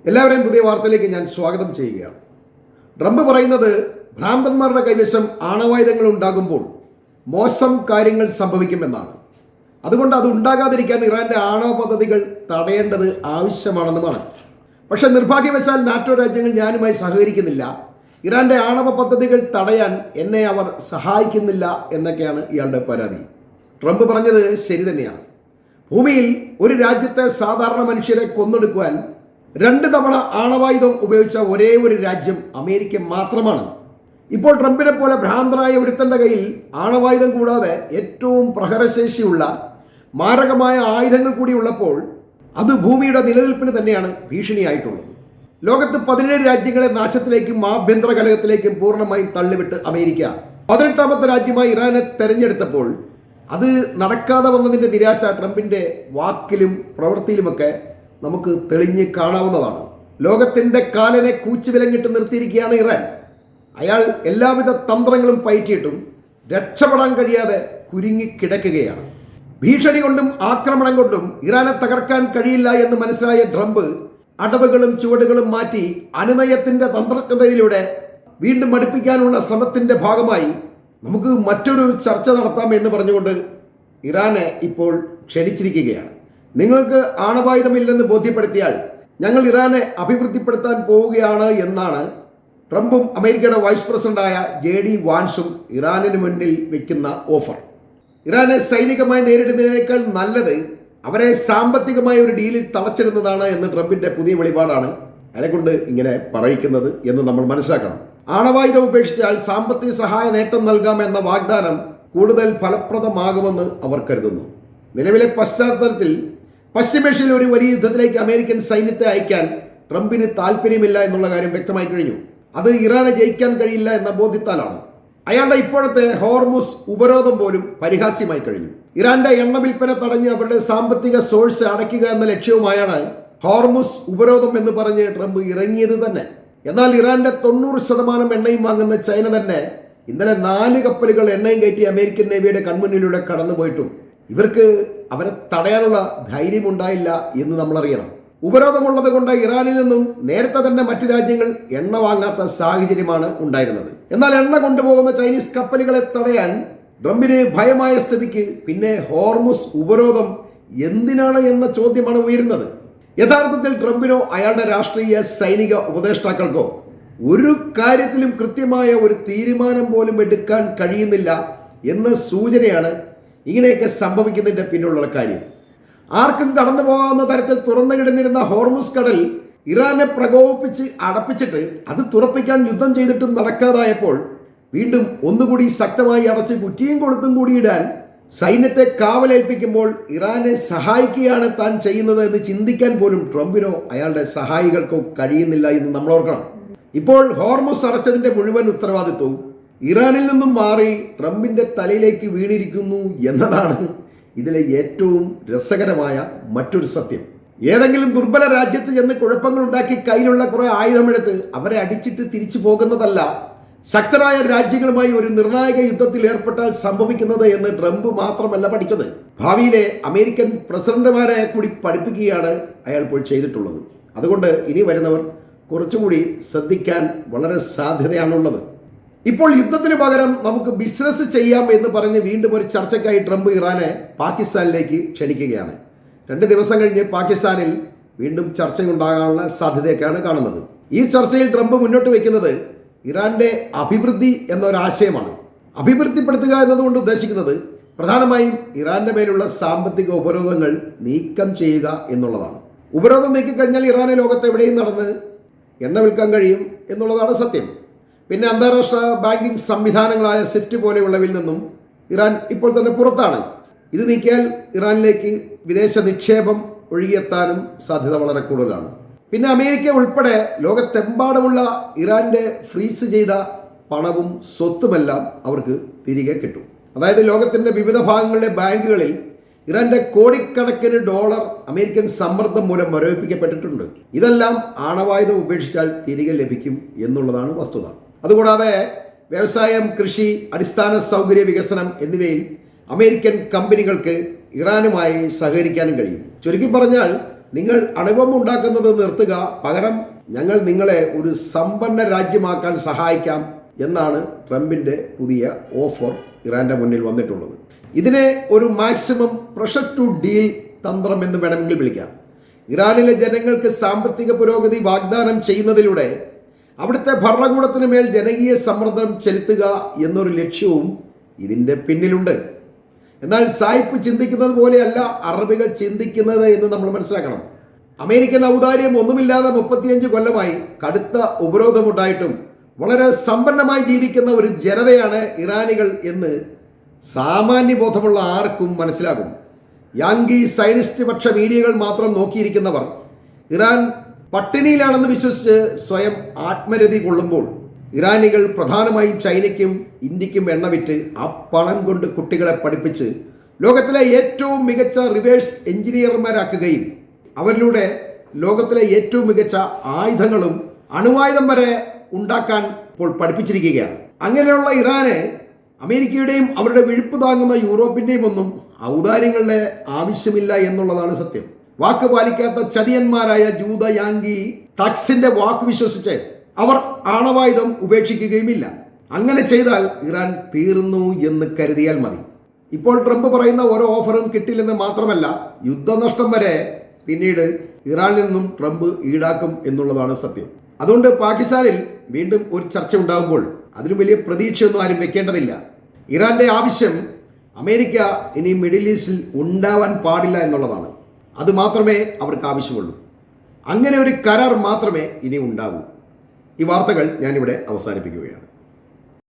എല്ലാവരെയും പുതിയ വാർത്തയിലേക്ക് ഞാൻ സ്വാഗതം ചെയ്യുകയാണ്. ട്രംപ് പറയുന്നത് ഭ്രാന്തന്മാരുടെ കൈവശം ആണവായുധങ്ങൾ ഉണ്ടാകുമ്പോൾ മോശം കാര്യങ്ങൾ സംഭവിക്കുമെന്നാണ്. അതുകൊണ്ട് അത് ഉണ്ടാകാതിരിക്കാൻ ഇറാന്റെ ആണവ പദ്ധതികൾ തടയേണ്ടത് ആവശ്യമാണെന്നുമാണ്. പക്ഷെ നിർഭാഗ്യവശാൽ നാറ്റോ രാജ്യങ്ങൾ ഞാനുമായി സഹകരിക്കുന്നില്ല, ഇറാന്റെ ആണവ പദ്ധതികൾ തടയാൻ എന്നെ അവർ സഹായിക്കുന്നില്ല എന്നൊക്കെയാണ് ഇയാളുടെ പരാതി. ട്രംപ് പറഞ്ഞത് ശരി തന്നെയാണ്. ഭൂമിയിൽ ഒരു രാജ്യത്തെ സാധാരണ മനുഷ്യരെ കൊന്നൊടുക്കുവാൻ 2 തവണ ആണവായുധം ഉപയോഗിച്ച ഒരേ ഒരു രാജ്യം അമേരിക്ക മാത്രമാണ്. ഇപ്പോൾ ട്രംപിനെ പോലെ ഭ്രാന്തനായ ഒരുത്തൻ്റെ കയ്യിൽ ആണവായുധം കൂടാതെ ഏറ്റവും പ്രഹരശേഷിയുള്ള മാരകമായ ആയുധങ്ങൾ കൂടി ഉള്ളപ്പോൾ അത് ഭൂമിയുടെ നിലനിൽപ്പിന് തന്നെയാണ് ഭീഷണിയായിട്ടുള്ളത്. ലോകത്ത് 17 രാജ്യങ്ങളെ നാശത്തിലേക്കും ആഭ്യന്തര കലഹത്തിലേക്കും പൂർണ്ണമായും തള്ളിവിട്ട് അമേരിക്ക 18ാമത്തെ രാജ്യമായി ഇറാനെ തെരഞ്ഞെടുത്തപ്പോൾ അത് നടക്കാതെ വന്നതിൻ്റെ നിരാശ ട്രംപിൻ്റെ വാക്കിലും പ്രവൃത്തിയിലുമൊക്കെ നമുക്ക് തെളിഞ്ഞ് കാണാവുന്നതാണ്. ലോകത്തിൻ്റെ കാലനെ കൂച്ചുവിലങ്ങിട്ട് നിർത്തിയിരിക്കുകയാണ് ഇറാൻ. അയാൾ എല്ലാവിധ തന്ത്രങ്ങളും പയറ്റിയിട്ടും രക്ഷപ്പെടാൻ കഴിയാതെ കുരുങ്ങിക്കിടക്കുകയാണ്. ഭീഷണി കൊണ്ടും ആക്രമണം കൊണ്ടും ഇറാനെ തകർക്കാൻ കഴിയില്ല എന്ന് മനസ്സിലായ ട്രംപ് അടവുകളും ചുവടുകളും മാറ്റി അനുനയത്തിൻ്റെ തന്ത്രജ്ഞതയിലൂടെ വീണ്ടും അടുപ്പിക്കാനുള്ള ശ്രമത്തിൻ്റെ ഭാഗമായി നമുക്ക് മറ്റൊരു ചർച്ച നടത്താം എന്ന് പറഞ്ഞുകൊണ്ട് ഇറാനെ ഇപ്പോൾ ക്ഷണിച്ചിരിക്കുകയാണ്. നിങ്ങൾക്ക് ആണവായുധമില്ലെന്ന് ബോധ്യപ്പെടുത്തിയാൽ ഞങ്ങൾ ഇറാനെ അഭിവൃദ്ധിപ്പെടുത്താൻ പോവുകയാണ് എന്നാണ് ട്രംപും അമേരിക്കയുടെ വൈസ് പ്രസിഡന്റായ JD വാൻസും ഇറാനിന് മുന്നിൽ വയ്ക്കുന്ന ഓഫർ. ഇറാനെ സൈനികമായി നേരിടുന്നതിനേക്കാൾ നല്ലത് അവരെ സാമ്പത്തികമായ ഒരു ഡീലിൽ തളച്ചിടുന്നതാണ് എന്ന് ട്രംപിന്റെ പുതിയ വെളിപാടാണ് അയാളെ കൊണ്ട് ഇങ്ങനെ പറയിക്കുന്നത് എന്ന് നമ്മൾ മനസ്സിലാക്കണം. ആണവായുധം ഉപേക്ഷിച്ചാൽ സാമ്പത്തിക സഹായ നേട്ടം നൽകാമെന്ന വാഗ്ദാനം കൂടുതൽ ഫലപ്രദമാകുമെന്ന് അവർ കരുതുന്നു. നിലവിലെ പശ്ചാത്തലത്തിൽ പശ്ചിമേഷ്യയിൽ ഒരു വലിയ യുദ്ധത്തിലേക്ക് അമേരിക്കൻ സൈന്യത്തെ അയക്കാൻ ട്രംപിന് താല്പര്യമില്ല എന്നുള്ള കാര്യം വ്യക്തമായി കഴിഞ്ഞു. അത് ഇറാനെ ജയിക്കാൻ കഴിയില്ല എന്ന ബോധ്യത്താലാണ്. അയാളുടെ ഇപ്പോഴത്തെ ഹോർമുസ് ഉപരോധം പോലും പരിഹാസ്യമായി കഴിഞ്ഞു. ഇറാന്റെ എണ്ണ വിൽപ്പന തടഞ്ഞ് അവരുടെ സാമ്പത്തിക സോഴ്സ് അടയ്ക്കുക എന്ന ലക്ഷ്യവുമായാണ് ഹോർമുസ് ഉപരോധം എന്ന് പറഞ്ഞ് ട്രംപ് ഇറങ്ങിയത് തന്നെ. എന്നാൽ ഇറാന്റെ 90% എണ്ണയും വാങ്ങുന്ന ചൈന തന്നെ ഇന്നലെ 4 കപ്പലുകൾ എണ്ണയും കയറ്റി അമേരിക്കൻ നേവിയുടെ കൺമുന്നിലൂടെ കടന്നുപോയിട്ടും ഇവർക്ക് അവരെ തടയാനുള്ള ധൈര്യമുണ്ടായില്ല എന്ന് നമ്മൾ അറിയണം. ഉപരോധമുള്ളത് കൊണ്ട് ഇറാനിൽ നിന്നും നേരത്തെ തന്നെ മറ്റു രാജ്യങ്ങൾ എണ്ണ വാങ്ങാത്ത സാഹചര്യമാണ് ഉണ്ടായിരുന്നത്. എന്നാൽ എണ്ണ കൊണ്ടുപോകുന്ന ചൈനീസ് കപ്പലുകളെ തടയാൻ ട്രംപിന് ഭയമായ സ്ഥിതിക്ക് പിന്നെ ഹോർമുസ് ഉപരോധം എന്തിനാണ് എന്ന ചോദ്യമാണ് ഉയരുന്നത്. യഥാർത്ഥത്തിൽ ട്രംപിനോ അയാളുടെ രാഷ്ട്രീയ സൈനിക ഉപദേഷ്ടാക്കൾക്കോ ഒരു കാര്യത്തിലും കൃത്യമായ ഒരു തീരുമാനം പോലും എടുക്കാൻ കഴിയുന്നില്ല എന്ന സൂചനയാണ് ഇങ്ങനെയൊക്കെ സംഭവിക്കുന്നതിൻ്റെ പിന്നിലുള്ള കാര്യം. ആർക്കും കടന്നു പോകാവുന്ന തരത്തിൽ തുറന്നു കിടന്നിരുന്ന ഹോർമുസ് കടൽ ഇറാനെ പ്രകോപിപ്പിച്ച് അടപ്പിച്ചിട്ട് അത് തുറപ്പിക്കാൻ യുദ്ധം ചെയ്തിട്ടും നടക്കാതായപ്പോൾ വീണ്ടും ഒന്നുകൂടി ശക്തമായി അടച്ച് കുറ്റിയും കൊളുത്തും കൂടി ഇടാൻ സൈന്യത്തെ കാവലേൽപ്പിക്കുമ്പോൾ ഇറാനെ സഹായിക്കുകയാണ് താൻ ചെയ്യുന്നത് എന്ന് ചിന്തിക്കാൻ പോലും ട്രംപിനോ അയാളുടെ സഹായികൾക്കോ കഴിയുന്നില്ല എന്ന് നമ്മൾ ഓർക്കണം. ഇപ്പോൾ ഹോർമുസ് അടച്ചതിൻ്റെ മുഴുവൻ ഉത്തരവാദിത്വവും ഇറാനിൽ നിന്നും മാറി ട്രംപിന്റെ തലയിലേക്ക് വീണിരിക്കുന്നു എന്നതാണ് ഇതിലെ ഏറ്റവും രസകരമായ മറ്റൊരു സത്യം. ഏതെങ്കിലും ദുർബല രാജ്യത്ത് ചെന്ന് കുഴപ്പങ്ങൾ ഉണ്ടാക്കി കയ്യിലുള്ള കുറെ ആയുധമെടുത്ത് അവരെ അടിച്ചിട്ട് തിരിച്ചു പോകുന്നതല്ല ശക്തരായ രാജ്യങ്ങളുമായി ഒരു നിർണായക യുദ്ധത്തിൽ ഏർപ്പെട്ടാൽ സംഭവിക്കുന്നത് എന്ന് ട്രംപ് മാത്രമല്ല പഠിച്ചത്, ഭാവിയിലെ അമേരിക്കൻ പ്രസിഡന്റുമാരെ കൂടി പഠിപ്പിക്കുകയാണ് അയാൾ ഇപ്പോൾ ചെയ്തിട്ടുള്ളത്. അതുകൊണ്ട് ഇനി വരുന്നവർ കുറച്ചുകൂടി ശ്രദ്ധിക്കാൻ വളരെ സാധ്യതയാണുള്ളത്. ഇപ്പോൾ യുദ്ധത്തിന് പകരം നമുക്ക് ബിസിനസ് ചെയ്യാം എന്ന് പറഞ്ഞ് വീണ്ടും ഒരു ചർച്ചയ്ക്കായി ട്രംപ് ഇറാനെ പാകിസ്ഥാനിലേക്ക് ക്ഷണിക്കുകയാണ്. 2 ദിവസം കഴിഞ്ഞ് പാകിസ്ഥാനിൽ വീണ്ടും ചർച്ചയുണ്ടാകാനുള്ള സാധ്യതയൊക്കെയാണ് കാണുന്നത്. ഈ ചർച്ചയിൽ ട്രംപ് മുന്നോട്ട് വയ്ക്കുന്നത് ഇറാന്റെ അഭിവൃദ്ധി എന്നൊരാശയമാണ്. അഭിവൃദ്ധിപ്പെടുത്തുക എന്നതുകൊണ്ട് ഉദ്ദേശിക്കുന്നത് പ്രധാനമായും ഇറാന്റെ മേലുള്ള സാമ്പത്തിക ഉപരോധങ്ങൾ നീക്കം ചെയ്യുക എന്നുള്ളതാണ്. ഉപരോധം നീക്കിക്കഴിഞ്ഞാൽ ഇറാനെ ലോകത്ത് എവിടെയും നടന്ന് എണ്ണ വിൽക്കാൻ കഴിയും എന്നുള്ളതാണ് സത്യം. പിന്നെ അന്താരാഷ്ട്ര ബാങ്കിംഗ് സംവിധാനങ്ങളായ സ്വിഫ്റ്റ് പോലെയുള്ളവയിൽ നിന്നും ഇറാൻ ഇപ്പോൾ തന്നെ പുറത്താണ്. ഇത് നീക്കിയാൽ ഇറാനിലേക്ക് വിദേശ നിക്ഷേപം ഒഴുകിയെത്താനും സാധ്യത വളരെ കൂടുതലാണ്. പിന്നെ അമേരിക്ക ഉൾപ്പെടെ ലോകത്തെമ്പാടുമുള്ള ഇറാന്റെ ഫ്രീസ് ചെയ്ത പണവും സ്വത്തുമെല്ലാം അവർക്ക് തിരികെ കിട്ടും. അതായത് ലോകത്തിൻ്റെ വിവിധ ഭാഗങ്ങളിലെ ബാങ്കുകളിൽ ഇറാന്റെ കോടിക്കണക്കിന് ഡോളർ അമേരിക്കൻ സമ്മർദ്ദം മൂലം മരവിപ്പിക്കപ്പെട്ടിട്ടുണ്ട്. ഇതെല്ലാം ആണവായുധം ഉപേക്ഷിച്ചാൽ തിരികെ ലഭിക്കും എന്നുള്ളതാണ് വസ്തുത. അതുകൂടാതെ വ്യവസായം, കൃഷി, അടിസ്ഥാന സൗകര്യ വികസനം എന്നിവയിൽ അമേരിക്കൻ കമ്പനികൾക്ക് ഇറാനുമായി സഹകരിക്കാനും കഴിയും. ചുരുക്കി പറഞ്ഞാൽ നിങ്ങൾ അണുബോംബ് ഉണ്ടാക്കുന്നത് നിർത്തുക, പകരം ഞങ്ങൾ നിങ്ങളെ ഒരു സമ്പന്ന രാജ്യമാക്കാൻ സഹായിക്കാം എന്നാണ് ട്രംപിന്റെ പുതിയ ഓഫർ ഇറാന്റെ മുന്നിൽ വന്നിട്ടുള്ളത്. ഇതിനെ ഒരു മാക്സിമം പ്രഷർ ടു ഡീൽ തന്ത്രം എന്ന് വേണമെങ്കിൽ വിളിക്കാം. ഇറാനിലെ ജനങ്ങൾക്ക് സാമ്പത്തിക പുരോഗതി വാഗ്ദാനം ചെയ്യുന്നതിലൂടെ അവിടുത്തെ ഭരണകൂടത്തിന് മേൽ ജനകീയ സമ്മർദ്ദം ചെലുത്തുക എന്നൊരു ലക്ഷ്യവും ഇതിൻ്റെ പിന്നിലുണ്ട്. എന്നാൽ സായിപ്പ് ചിന്തിക്കുന്നത് പോലെയല്ല അറബികൾ ചിന്തിക്കുന്നത് എന്ന് നമ്മൾ മനസ്സിലാക്കണം. അമേരിക്കൻ ഔദാര്യം ഒന്നുമില്ലാതെ 35 കൊല്ലമായി കടുത്ത ഉപരോധമുണ്ടായിട്ടും വളരെ സമ്പന്നമായി ജീവിക്കുന്ന ഒരു ജനതയാണ് ഇറാനികൾ എന്ന് സാമാന്യ ബോധമുള്ള ആർക്കും മനസ്സിലാകും. യാങ്കി സൈനിസ്റ്റ് പക്ഷ മീഡിയകൾ മാത്രം നോക്കിയിരിക്കുന്നവർ ഇറാൻ പട്ടിണിയിലാണെന്ന് വിശ്വസിച്ച് സ്വയം ആത്മരതി കൊള്ളുമ്പോൾ ഇറാനികൾ പ്രധാനമായും ചൈനയ്ക്കും ഇന്ത്യക്കും എണ്ണ വിറ്റ് ആ പണം കൊണ്ട് കുട്ടികളെ പഠിപ്പിച്ച് ലോകത്തിലെ ഏറ്റവും മികച്ച റിവേഴ്സ് എഞ്ചിനീയർമാരാക്കുകയും അവരിലൂടെ ലോകത്തിലെ ഏറ്റവും മികച്ച ആയുധങ്ങളും അണുവായുധം വരെ ഉണ്ടാക്കാൻ ഇപ്പോൾ പഠിപ്പിച്ചിരിക്കുകയാണ്. അങ്ങനെയുള്ള ഇറാന് അമേരിക്കയുടെയും അവരുടെ വിഴുപ്പ് താങ്ങുന്ന യൂറോപ്പിൻ്റെയും ഒന്നും ഔദാര്യങ്ങളുടെ ആവശ്യമില്ല എന്നുള്ളതാണ് സത്യം. വാക്ക് പാലിക്കാത്ത ചതിയന്മാരായ ജൂത യാങ്കി താക്സിന്റെ വാക്ക് വിശ്വസിച്ച് അവർ ആണവായുധം ഉപേക്ഷിക്കുകയുമില്ല. അങ്ങനെ ചെയ്താൽ ഇറാൻ തീർന്നു എന്ന് കരുതിയാൽ മതി. ഇപ്പോൾ ട്രംപ് പറയുന്ന ഓരോ ഓഫറും കിട്ടില്ലെന്ന് മാത്രമല്ല, യുദ്ധനഷ്ടം വരെ പിന്നീട് ഇറാനിൽ നിന്നും ട്രംപ് ഈടാക്കും എന്നുള്ളതാണ് സത്യം. അതുകൊണ്ട് പാകിസ്ഥാനിൽ വീണ്ടും ഒരു ചർച്ച ഉണ്ടാകുമ്പോൾ അതിന് വലിയ പ്രതീക്ഷയൊന്നും ആരും വെക്കേണ്ടതില്ല. ഇറാന്റെ ആവശ്യം അമേരിക്ക ഇനി മിഡിൽ ഈസ്റ്റിൽ ഉണ്ടാവാൻ പാടില്ല എന്നുള്ളതാണ്. അത് മാത്രമേ അവർക്ക് ആവശ്യമുള്ളൂ. അങ്ങനെ ഒരു കരാർ മാത്രമേ ഇനി ഉണ്ടാകൂ. ഈ വാർത്തകൾ ഞാനിവിടെ അവസാനിപ്പിക്കുകയാണ്.